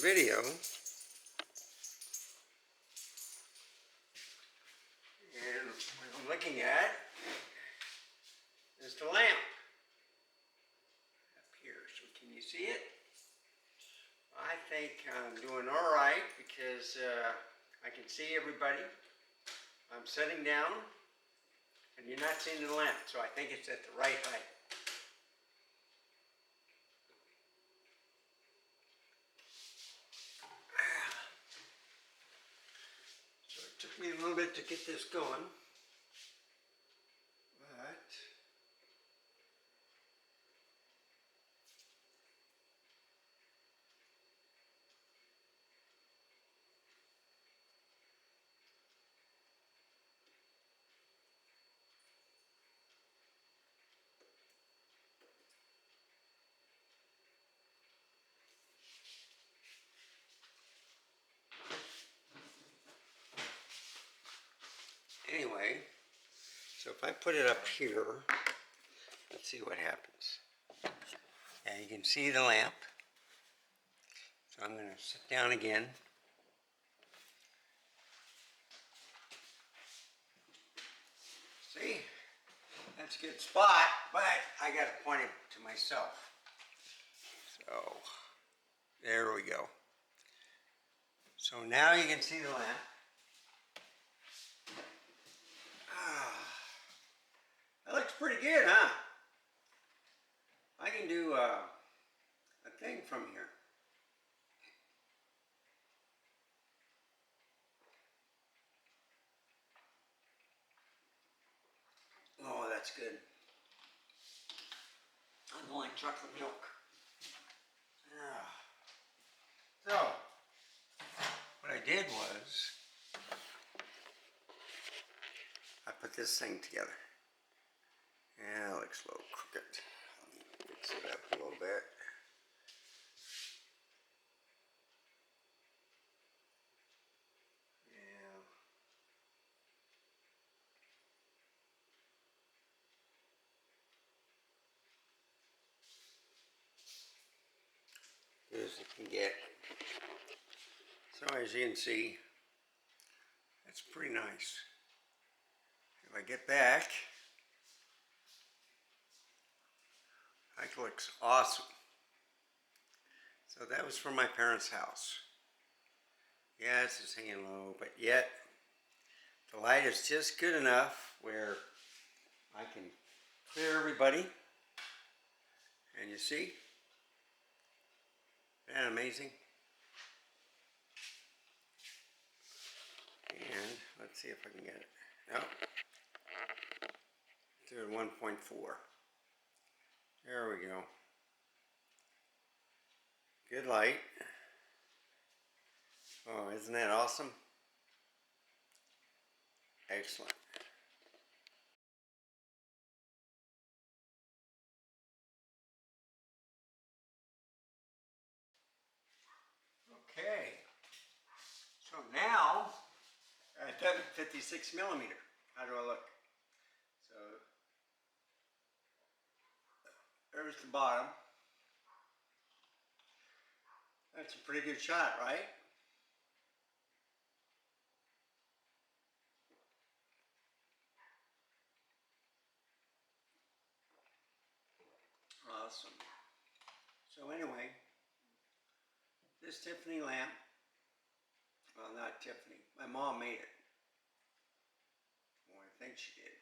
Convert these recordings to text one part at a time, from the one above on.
video. And what I'm looking at is the lamp up here. So can you see it? I think I'm doing all right because I can see everybody. I'm sitting down and you're not seeing the lamp, so I think it's at the right height. So it took me a little bit to get this going, but anyway, so if I put it up here, let's see what happens. Yeah, you can see the lamp. So I'm going to sit down again. See? That's a good spot, but I got to point it to myself. So, there we go. So now you can see the lamp. That looks pretty good, huh? I can do a thing from here. Oh, that's good. I don't like chocolate milk. So, what I did was, I put this thing together. Yeah, it looks a little crooked. Let me fix it up a little bit. Yeah. Good as it can get. So as you can see, that's pretty nice. If I get back, that looks awesome. So that was from my parents' house. Yeah, it's just hanging low, but yet the light is just good enough where I can clear everybody. And you see? Isn't that amazing? And let's see if I can get it. Oh, to 1.4. There we go. Good light. Oh, isn't that awesome? Excellent. Okay. So now, at 56 millimeter. How do I look? So, there's the bottom. That's a pretty good shot, right? Awesome. So anyway, this Tiffany lamp, well, not Tiffany, my mom made it. Well, I think she did.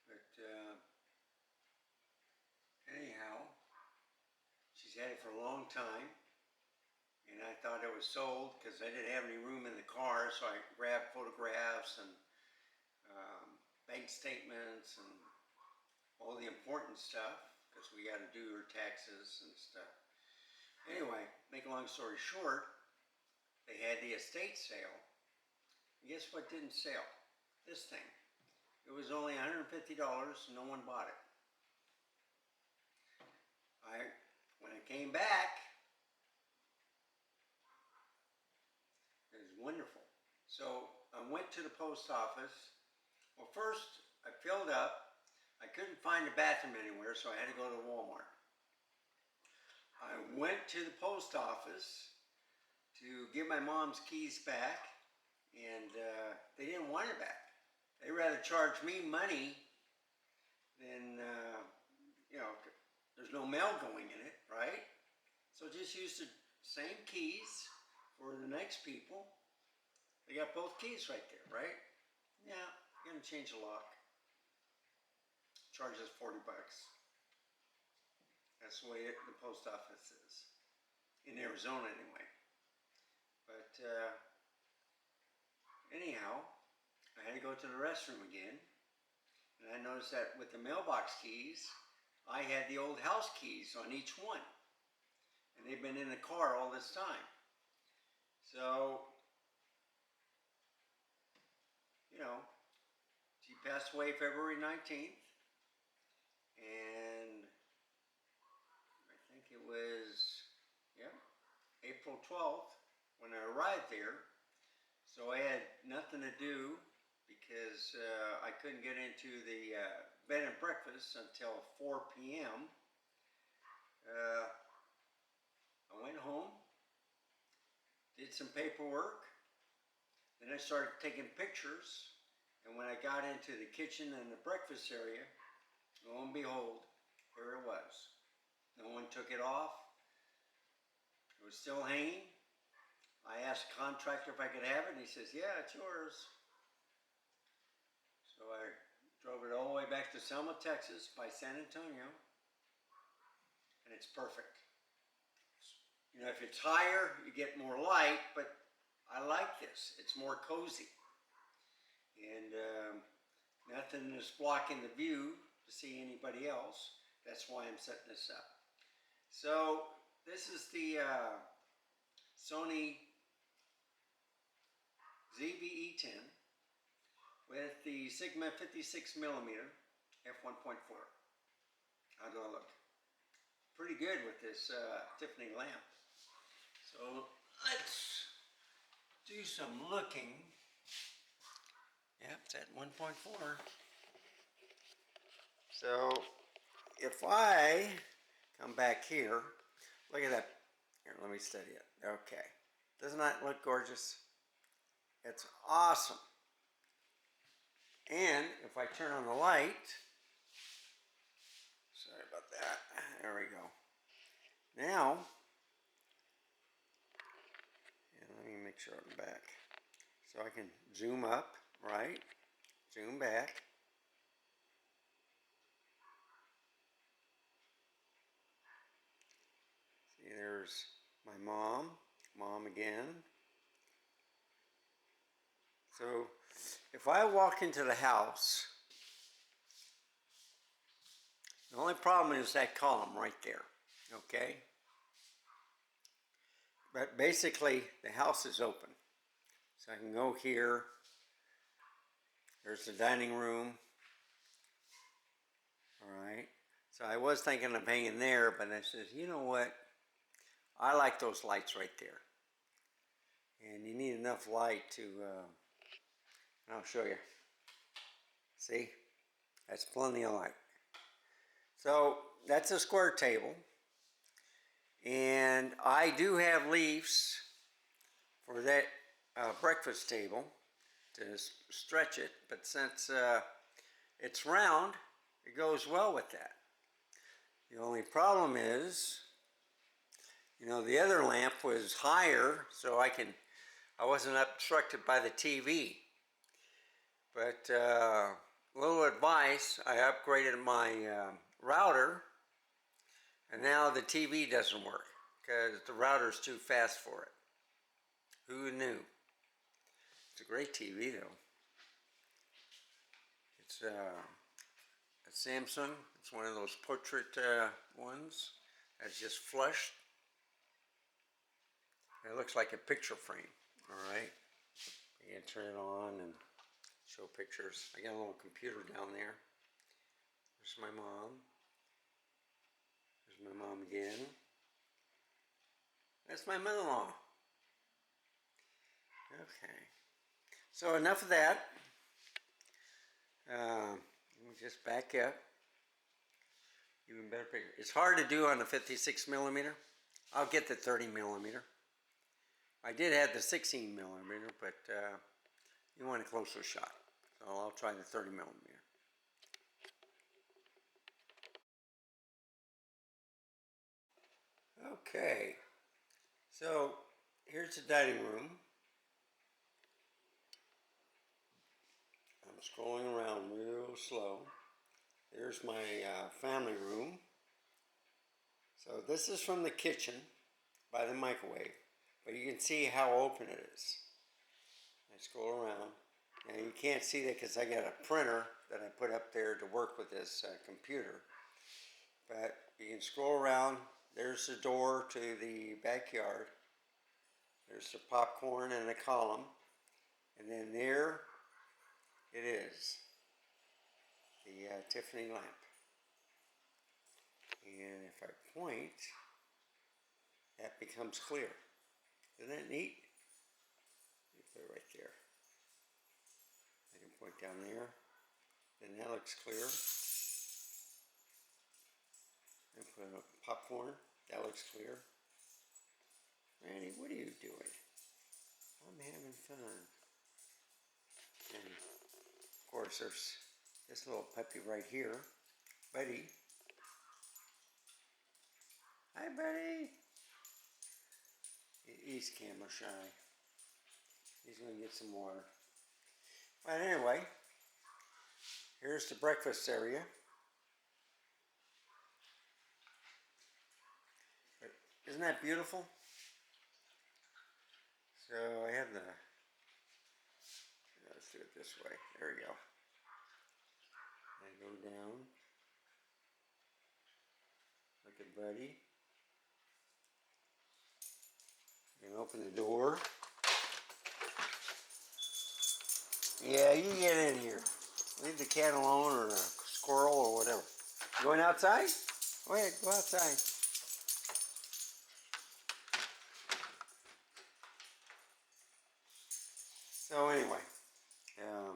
But anyhow, she's had it for a long time. And I thought it was sold because I didn't have any room in the car, so I grabbed photographs and bank statements and all the important stuff because we got to do our taxes and stuff. Anyway, make a long story short, they had the estate sale. And guess what didn't sell? This thing. It was only $150 and no one bought it. When I came back, it was wonderful. So I went to the post office. Well, first I filled up. I couldn't find a bathroom anywhere, so I had to go to Walmart. I went to the post office to give my mom's keys back, and they didn't want it back. They rather charge me money than, you know, there's no mail going in it, right? So just use the same keys for the next people. They got both keys right there, right? Yeah, you're gonna change the lock. Charges $40. That's the way the post office is. In Arizona anyway. But anyhow, I had to go to the restroom again. And I noticed that with the mailbox keys, I had the old house keys on each one. And they've been in the car all this time. So, you know, she passed away February 19th. And I think it was, yeah, April 12th when I arrived there. So I had nothing to do because I couldn't get into the bed and breakfast until 4 p.m. I went home, did some paperwork, then I started taking pictures, and when I got into the kitchen and the breakfast area, lo and behold, here it was. No one took it off. It was still hanging. I asked the contractor if I could have it, and he says, yeah, it's yours. So I drove it all the way back to Selma, Texas by San Antonio, and it's perfect. You know, if it's higher, you get more light, but I like this. It's more cozy. And nothing is blocking the view to see anybody else. That's why I'm setting this up. So this is the Sony ZV-E10 with the Sigma 56mm f1.4. How do I look? Pretty good with this Tiffany lamp. So let's do some looking. Yep, it's at 1.4. So if I come back here, look at that. Here, let me study it. Okay. Doesn't that look gorgeous? It's awesome. And if I turn on the light, sorry about that. There we go. Now, and let me make sure I'm back. So I can zoom up, right? Zoom back. See, there's my mom again. So if I walk into the house, the only problem is that column right there, okay? But basically, the house is open. So I can go here. There's the dining room. All right. So I was thinking of hanging there, but I said, you know what? I like those lights right there. And you need enough light to, I'll show you. See? That's plenty of light. So that's a square table. And I do have leaves for that breakfast table to stretch it, but since it's round, it goes well with that. The only problem is, you know, the other lamp was higher, so I wasn't obstructed by the TV. But little advice, I upgraded my router, and now the TV doesn't work because the router's too fast for it. Who knew? It's a great TV though. It's a Samsung. It's one of those portrait ones that's just flushed. It looks like a picture frame. All right. You can turn it on and show pictures. I got a little computer down there. There's my mom. There's my mom again. That's my mother-in-law. Okay. So enough of that. Let me just back up. Even better picture. It's hard to do on the 56mm. I'll get the 30mm. I did have the 16 millimeter, but you want a closer shot. So I'll try the 30 millimeter. Okay, so here's the dining room. I'm scrolling around real slow. There's my family room. So this is from the kitchen by the microwave, but you can see how open it is. I scroll around. Now you can't see that because I got a printer that I put up there to work with this computer. But you can scroll around. There's the door to the backyard. There's the popcorn and the column. And then there it is, the Tiffany lamp. And if I point, that becomes clear. Isn't that neat? You put it right there. I can point down there. Then that looks clear. And put a popcorn. That looks clear. Randy, what are you doing? I'm having fun. And of course, there's this little puppy right here, Buddy. Hi, Buddy. He's camera shy. He's going to get some water. But anyway, here's the breakfast area. Isn't that beautiful? So I have the, let's do it this way. There we go. I go down. Look at Buddy. You can open the door. Yeah, you get in here. Leave the cat alone, or a squirrel, or whatever. You going outside? Go ahead, go outside. So anyway, yeah,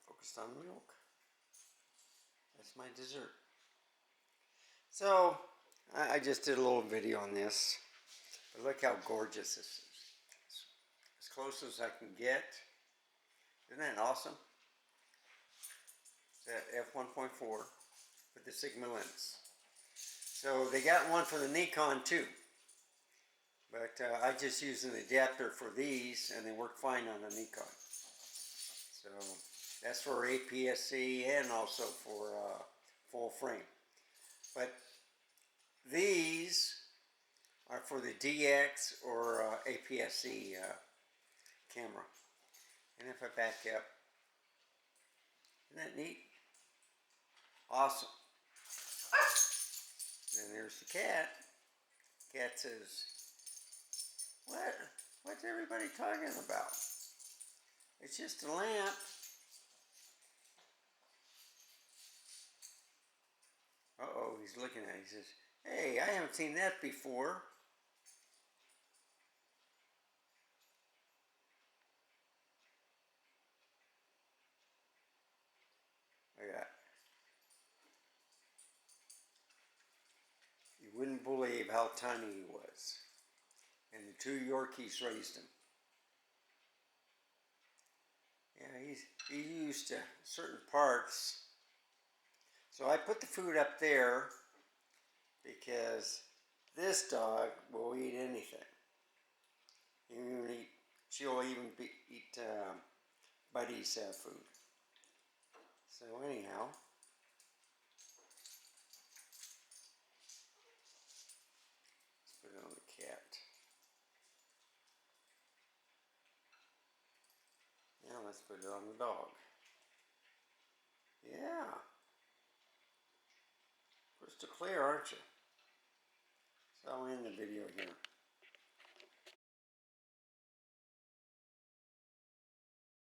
focused on milk. That's my dessert. So I just did a little video on this, but look how gorgeous this is. As close as I can get. Isn't that awesome? It's at f1.4 with the Sigma lens. So they got one for the Nikon too. But I just used an adapter for these, and they work fine on the Nikon. So that's for APSC and also for full frame. But these are for the DX or APS-C camera. And if I back up, isn't that neat? Awesome. Then there's the cat. Cat says, what's everybody talking about? It's just a lamp. Uh-oh, he's looking at it. He says, hey, I haven't seen that before. You wouldn't believe how tiny he was. And the two Yorkies raised him. Yeah, he's used to certain parts. So I put the food up there because this dog will eat anything. She'll even eat Buddy's food. So anyhow, let's put it on the cat. Now let's put it on the dog. Yeah. Crystal clear, aren't you? So I'll end the video here.